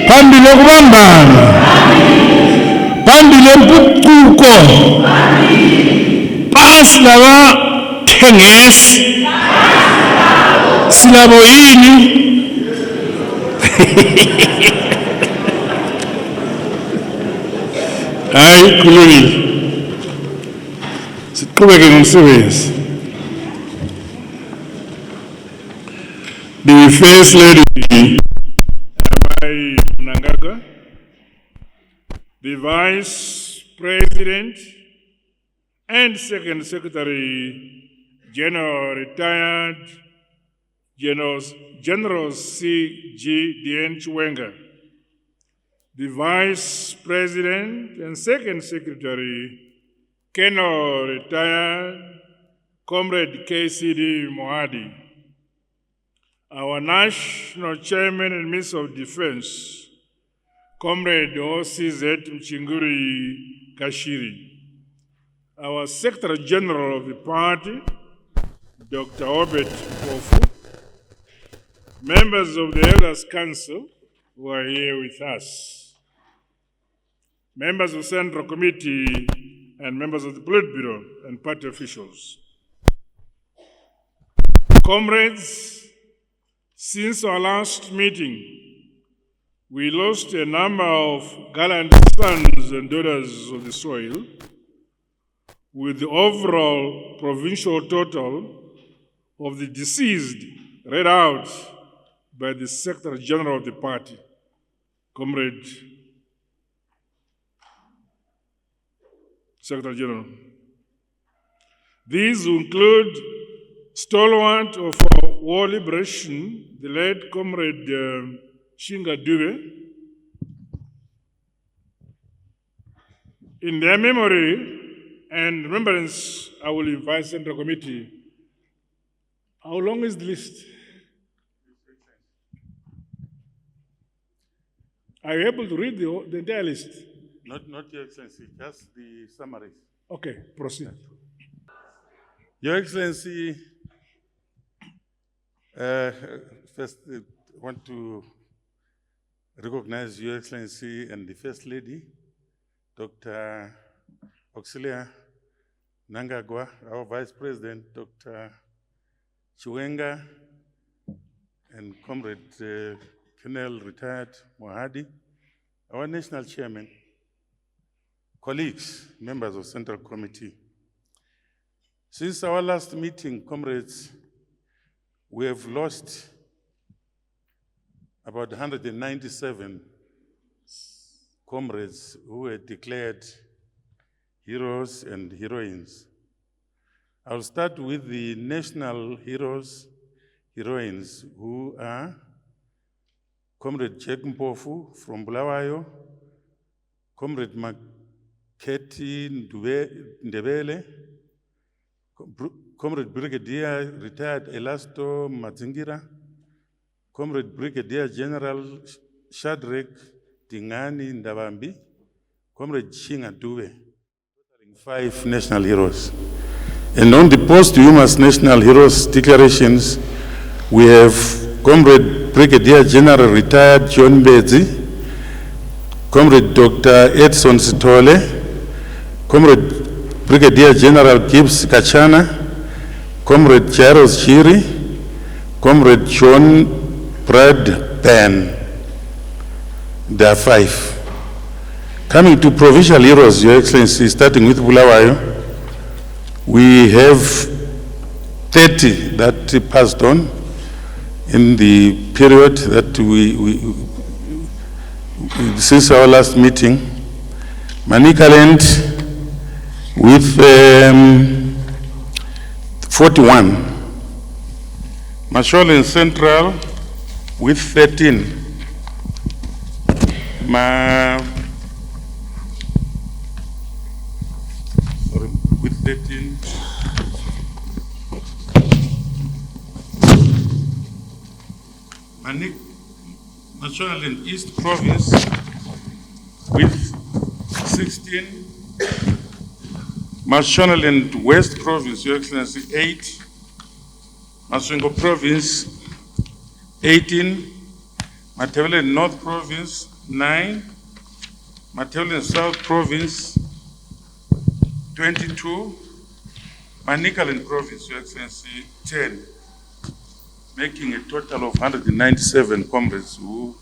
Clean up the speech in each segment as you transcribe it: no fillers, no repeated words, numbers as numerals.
Pambile kubambana, pambile mpucuko, pasi laba thengesi, silabo yini. Hayi kulungile, siqhubeke ngomsebenzi. The First Lady, Nangaga, the Vice President and Second Secretary General, retired General C.G. D.N. Chiwenga, the Vice President and Second Secretary, Colonel, retired Comrade K.C.D. Mohadi, our National Chairman and Minister of Defense, Comrade O.C.Z. Mchinguri Kashiri, our Secretary General of the party, Dr. Obet Kofu, members of the Elders Council who are here with us, members of the Central Committee and members of the Politburo and party officials. Comrades, since our last meeting, we lost a number of gallant sons and daughters of the soil, with the overall provincial total of the deceased read out by the Secretary General of the party, Comrade Secretary General. These include stalwart of our war liberation, the late Comrade Shinga Dube. In their memory and remembrance, I will invite Central Committee. How long is the list? Are you able to read the entire list? Not Your Excellency, just the summaries. Okay, proceed. Your Excellency, first I want to recognize Your Excellency and the First Lady, Dr. Auxilia Nangagwa, our Vice President, Dr. Chiwenga, and Comrade Colonel Retired Mohadi, our National Chairman, colleagues, members of Central Committee. Since our last meeting, comrades, we have lost about 197 comrades who were declared heroes and heroines. I'll start with the national heroes, heroines, who are Comrade Jack Mpofu from Bulawayo, Comrade Maketi Ndebele, Comrade Brigadier Retired Elasto Mazingira, Comrade Brigadier General Shadrach Tingani Ndabambi, Comrade Chinga Dube, totaling 5 national heroes. And on the posthumous national heroes declarations, we have Comrade Brigadier General Retired John Bezi, Comrade Dr. Edson Sitole, Comrade Brigadier General Gibbs Kachana, Comrade Charles Chiri, Comrade John Bradburn. There are 5. Coming to provincial heroes, Your Excellency, starting with Bulawayo, we have 30 that passed on in the period that since our last meeting. Manicaland with 41. Masholen Central with 13. With 13. Masholen East Province with 16. Mashonaland West Province, Your Excellency, 8. Masvingo Province, 18. Matebeleland North Province, 9. Matebeleland South Province, 22. Manicaland Province, Your Excellency, 10. Making a total of 197 comrades who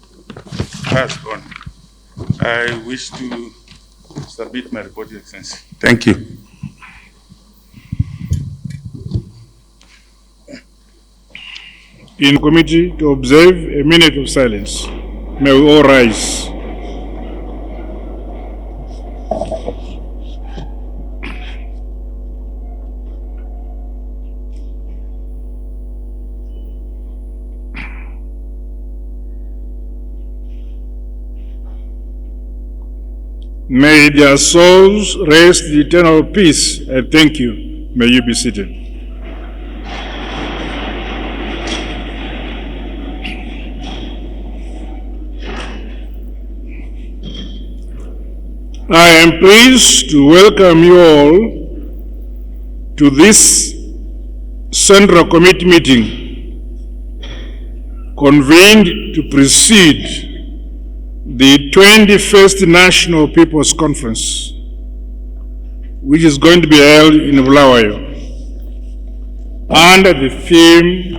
passed on. I wish to submit my report, Your Excellency. Thank you. In committee to observe a minute of silence. May we all rise. May their souls rest in eternal peace, and thank you. May you be seated. I am pleased to welcome you all to this Central Committee meeting convened to precede the 21st National People's Conference, which is going to be held in Bulawayo under the theme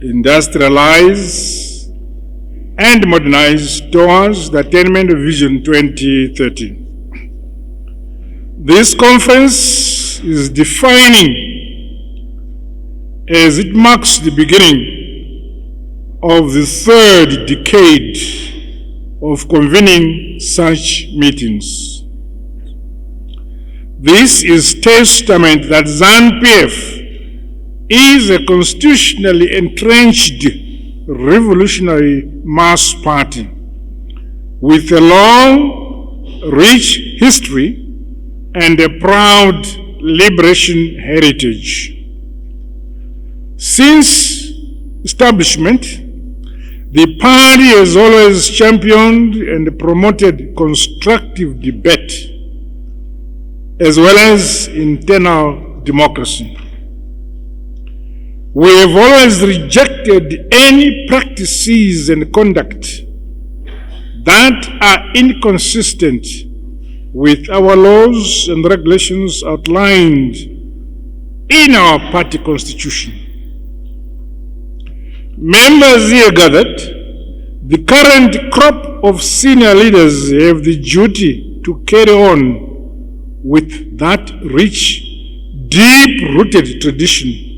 Industrialize and Modernize towards the attainment of Vision 2030. This conference is defining as it marks the beginning of the 3rd decade of convening such meetings. This is testament that ZANU PF is a constitutionally entrenched revolutionary mass party with a long, rich history and a proud liberation heritage. Since establishment, the party has always championed and promoted constructive debate as well as internal democracy. We have always rejected any practices and conduct that are inconsistent with our laws and regulations outlined in our party constitution. Members here gathered, the current crop of senior leaders have the duty to carry on with that rich, deep-rooted tradition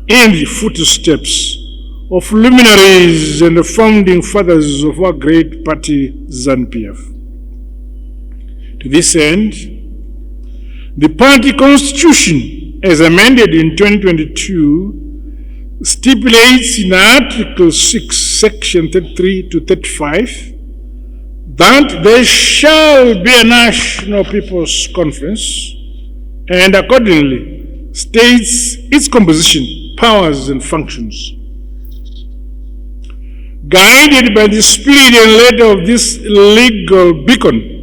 in the footsteps of luminaries and the founding fathers of our great party, ZANU PF. To this end, the party constitution, as amended in 2022, stipulates in Article 6, Section 33 to 35, that there shall be a National People's Conference, and accordingly states its composition, powers, and functions. Guided by the spirit and letter of this legal beacon,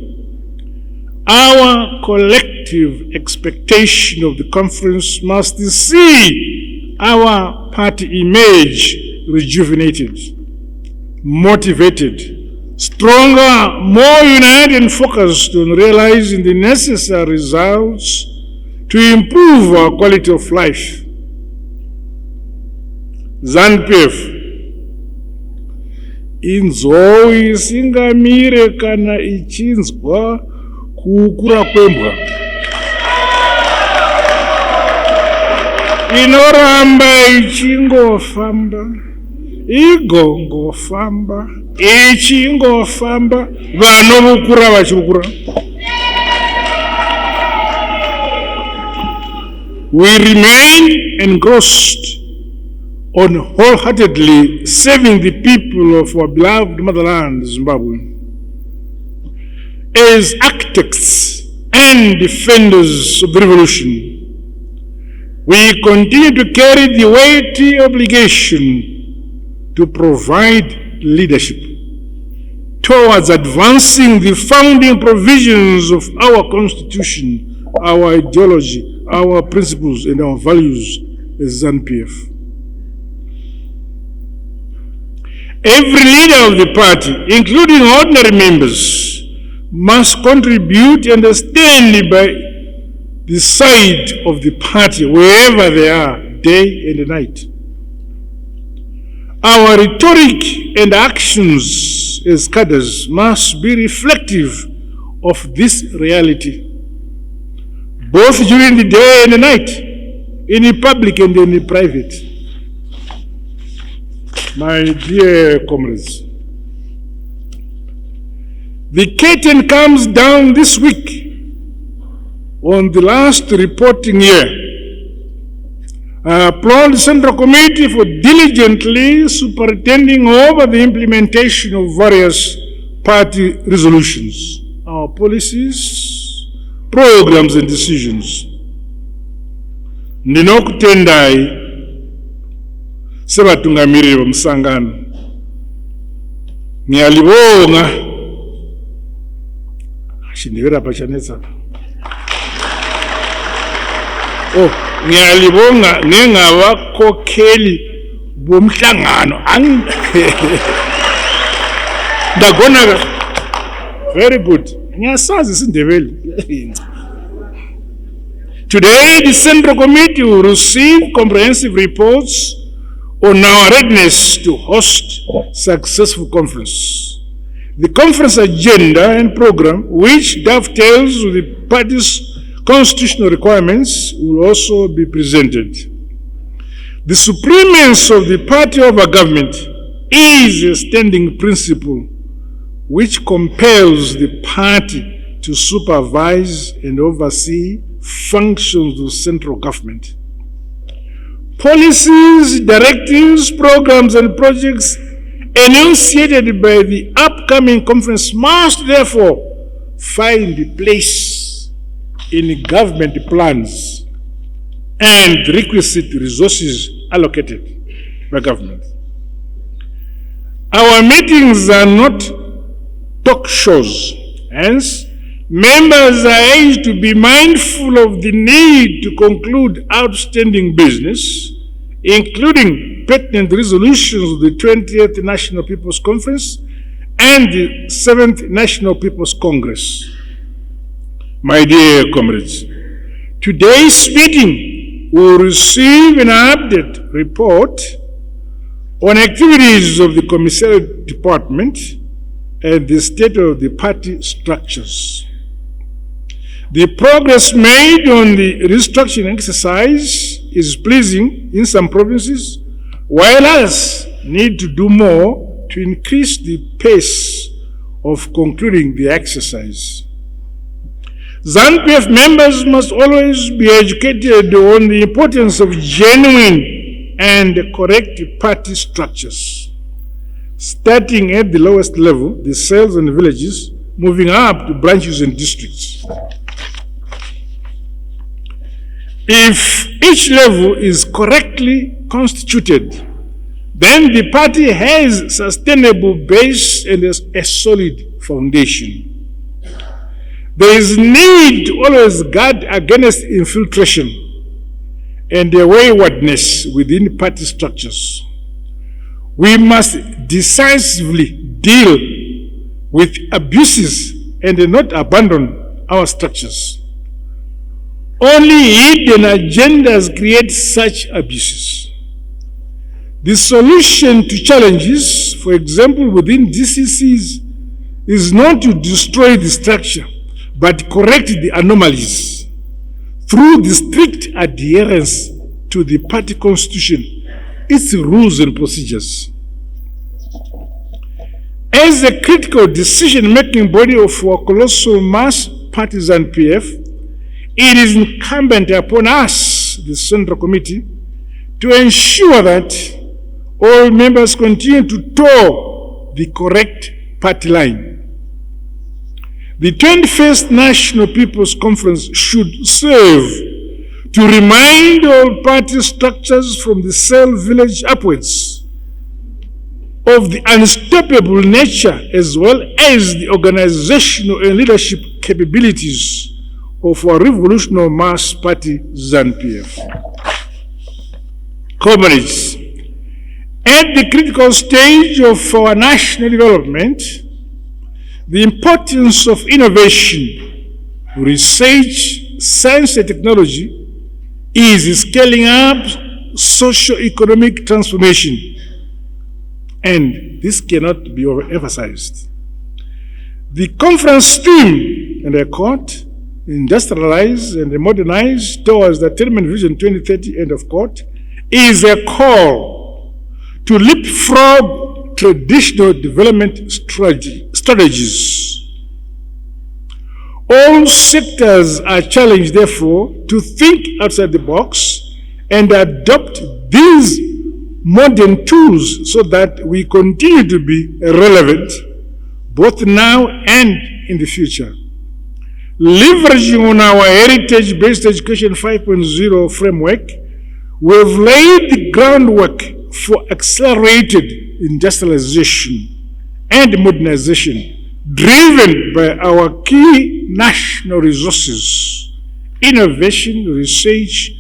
our collective expectation of the conference must see our party image rejuvenated, motivated, stronger, more united and focused on realizing the necessary results to improve our quality of life. ZANU PF inzou isingamire kana ichinzwa kukura kwembwa, inoramba ichingofamba, igongofamba, ichingofamba, vanovukura vachikukura. We remain engrossed on wholeheartedly serving the people of our beloved motherland, Zimbabwe, as architects and defenders of the revolution. We continue to carry the weighty obligation to provide leadership towards advancing the founding provisions of our Constitution, our ideology, our principles, and our values as ZANU PF. Every leader of the party, including ordinary members, must contribute and stand by the side of the party wherever they are, day and night. Our rhetoric and actions as cadres must be reflective of this reality, both during the day and the night, in the public and in the private. My dear comrades, the curtain comes down this week on the last reporting year. I applaud the Central Committee for diligently superintending over the implementation of various party resolutions, our policies, programs and decisions. Ndinokutendai sevatungamiriri vomusangano. Ngiyalibonga. Shindivera pachanetsa. Ngiyalibonga ngengabakhokheli bomhlangano. Ndagona. Very good. Ngiyasazi isindebele. Today, the Central Committee will receive comprehensive reports on our readiness to host successful conference. The conference agenda and program, which dovetails with the party's constitutional requirements, will also be presented. The supremacy of the party over government is a standing principle which compels the party to supervise and oversee functions of central government. Policies, directives, programs, and projects enunciated by the upcoming conference must therefore find a place in government plans and requisite resources allocated by government. Our meetings are not talk shows. Hence, members are urged to be mindful of the need to conclude outstanding business, including pertinent resolutions of the 20th National People's Conference and the 7th National People's Congress. My dear comrades, today's meeting will receive an update report on activities of the commissariat department and the state of the party structures. The progress made on the restructuring exercise is pleasing in some provinces, while others need to do more to increase the pace of concluding the exercise. ZANU PF members must always be educated on the importance of genuine and correct party structures, starting at the lowest level, the cells and villages, moving up to branches and districts. If each level is correctly constituted, then the party has a sustainable base and a solid foundation. There is need to always guard against infiltration and waywardness within party structures. We must decisively deal with abuses and not abandon our structures. Only hidden agendas create such abuses. The solution to challenges, for example, within DCCs, is not to destroy the structure, but correct the anomalies through the strict adherence to the party constitution, its rules and procedures. As a critical decision-making body of our colossal mass party ZANU PF, it is incumbent upon us, the Central Committee, to ensure that all members continue to toe the correct party line. The 21st National People's Conference should serve to remind all party structures from the cell village upwards of the unstoppable nature as well as the organizational and leadership capabilities of our revolutionary mass party ZANU PF. Comrades, at the critical stage of our national development, the importance of innovation, research, science and technology is scaling up socio-economic transformation, and this cannot be overemphasized. The conference theme, and I quote, industrialize and modernize towards the Attainment Vision 2030, end of quote, is a call to leapfrog traditional development strategies. All sectors are challenged, therefore, to think outside the box and adopt these modern tools so that we continue to be relevant both now and in the future. Leveraging on our heritage-based education 5.0 framework, we have laid the groundwork for accelerated industrialization and modernization, driven by our key national resources, innovation, research,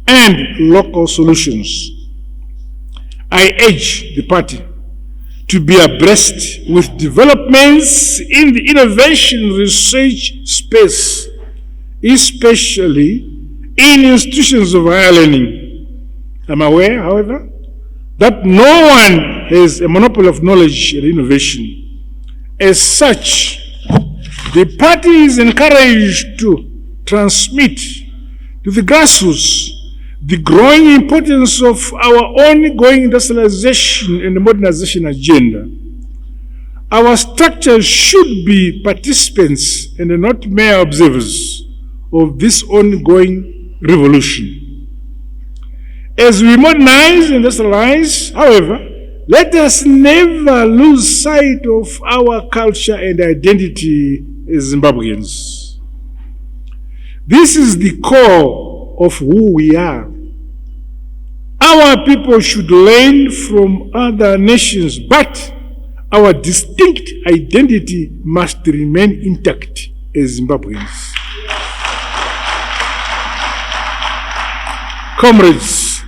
and local solutions. I urge the party to be abreast with developments in the innovation research space, especially in institutions of higher learning. I'm aware, however, that no one has a monopoly of knowledge and innovation. As such, the party is encouraged to transmit to the grassroots the growing importance of our ongoing industrialization and modernization agenda. Our structures should be participants and not mere observers of this ongoing revolution. As we modernize and industrialize, however, let us never lose sight of our culture and identity as Zimbabweans. This is the core of who we are. Our people should learn from other nations, but our distinct identity must remain intact as Zimbabweans. Comrades,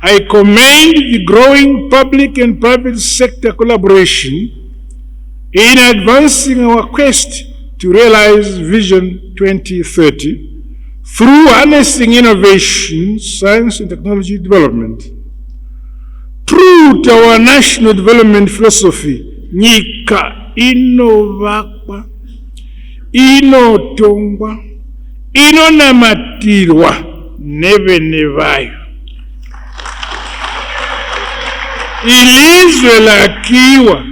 I commend the growing public and private sector collaboration in advancing our quest to realize Vision 2030 through harnessing innovation, science and technology development. True to our national development philosophy, nyika inovakwa, inotongwa, inonamatirwa nevene vayo. Ilizwe lakiwa,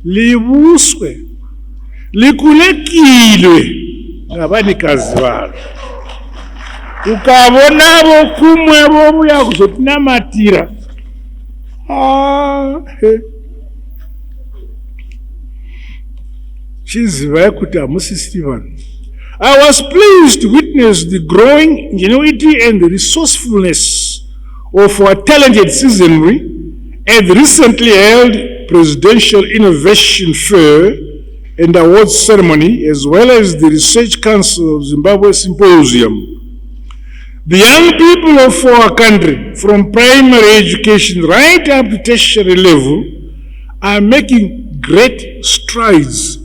libuswe, likulekilwe ngabanikazi balo. Ukabona abo kumwe bobuya kuzotinamatirwa. I was pleased to witness the growing ingenuity and the resourcefulness of our talented citizenry at the recently held Presidential Innovation Fair and Awards Ceremony, as well as the Research Council of Zimbabwe Symposium. The young people of our country, from primary education right up to tertiary level, are making great strides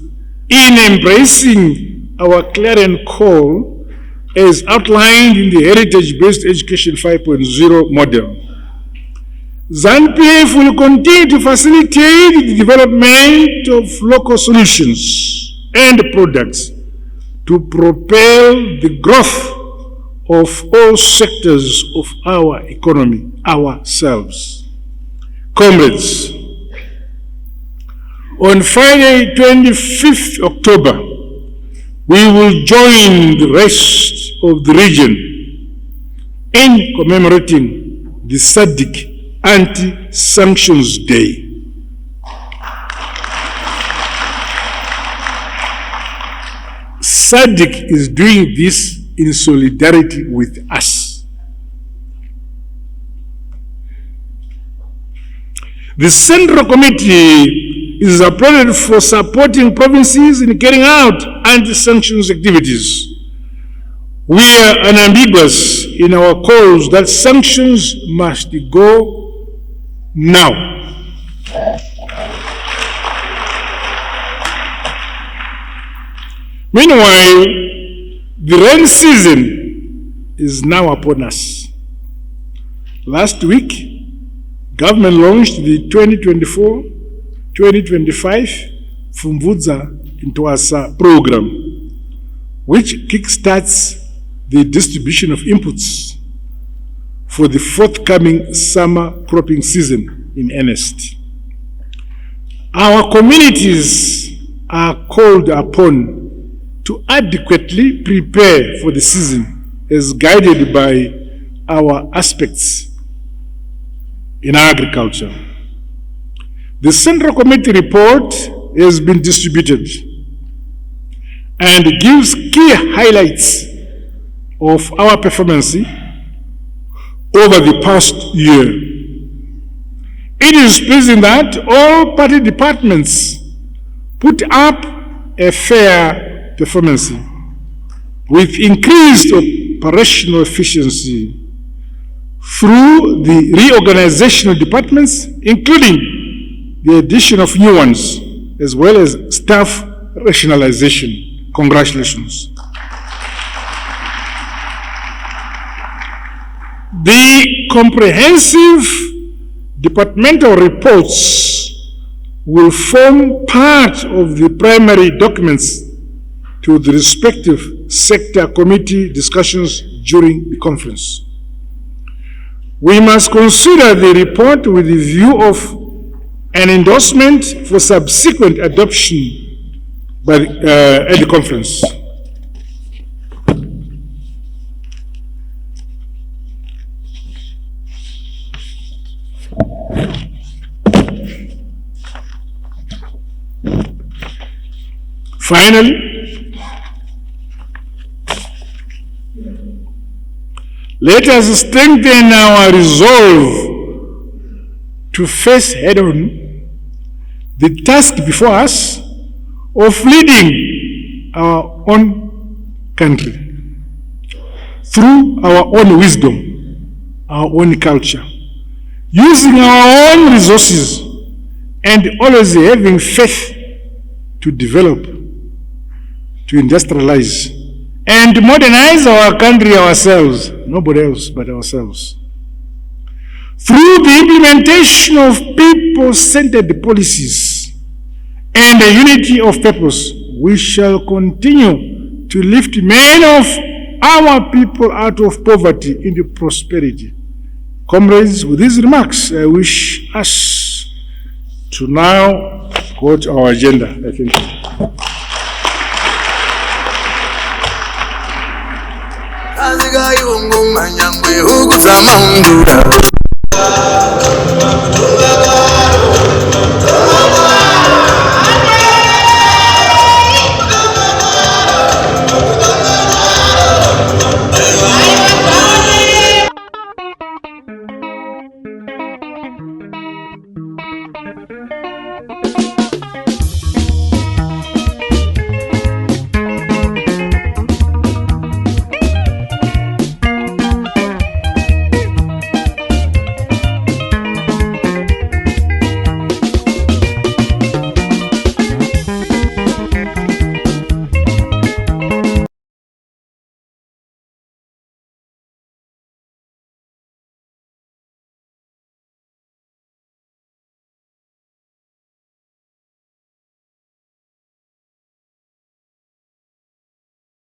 in embracing our clarion call as outlined in the Heritage-Based Education 5.0 model. ZANU PF will continue to facilitate the development of local solutions and products to propel the growth of all sectors of our economy ourselves. Comrades, on Friday, 25th October, we will join the rest of the region in commemorating the SADC Anti-Sanctions Day. SADC is doing this in solidarity with us. The Central Committee is applauded for supporting provinces in carrying out anti-sanctions activities. We are unambiguous in our calls that sanctions must go now. Meanwhile, the rain season is now upon us. Last week, government launched the 2024-2025 Fumvudza Ntwasa program, which kickstarts the distribution of inputs for the forthcoming summer cropping season in earnest. Our communities are called upon to adequately prepare for the season as guided by our aspects in agriculture. The Central Committee report has been distributed and gives key highlights of our performance over the past year. It is pleasing that all party departments put up a fair performance with increased operational efficiency through the reorganization of departments, including the addition of new ones, as well as staff rationalization. Congratulations. The comprehensive departmental reports will form part of the primary documents to the respective sector committee discussions during the conference. We must consider the report with the view of an endorsement for subsequent adoption by at the conference. Finally, let us strengthen our resolve to face head-on the task before us of leading our own country through our own wisdom, our own culture, using our own resources, and always having faith to develop, to industrialize, and modernize our country ourselves, nobody else but ourselves. Through the implementation of people-centered policies and a unity of purpose, we shall continue to lift many of our people out of poverty into prosperity. Comrades, with these remarks, I wish us to now go to our agenda, I think. Aziga yungu manyangwe huku zamandura